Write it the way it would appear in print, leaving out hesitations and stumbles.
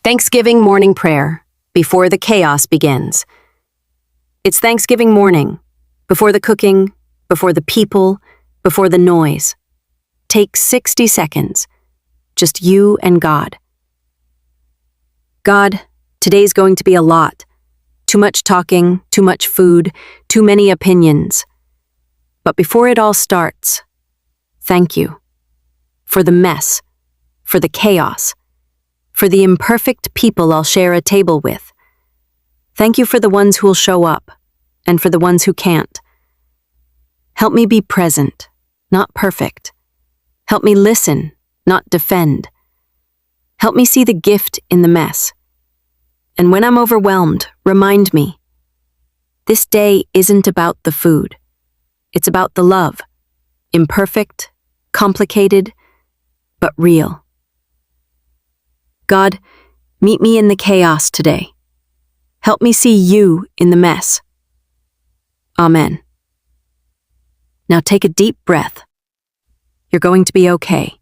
Thanksgiving morning prayer, before the chaos begins. It's Thanksgiving morning, before the cooking, before the people, before the noise. Take 60 seconds, just you and God. God, today's going to be a lot. Too much talking, too much food, too many opinions. But before it all starts, thank you. For the mess, for the chaos, for the imperfect people I'll share a table with. Thank you for the ones who'll show up, and for the ones who can't. Help me be present, not perfect. Help me listen, not defend. Help me see the gift in the mess. And when I'm overwhelmed, remind me, this day isn't about the food. It's about the love, imperfect, complicated, but real. God, meet me in the chaos today. Help me see you in the mess. Amen. Now take a deep breath. You're going to be okay.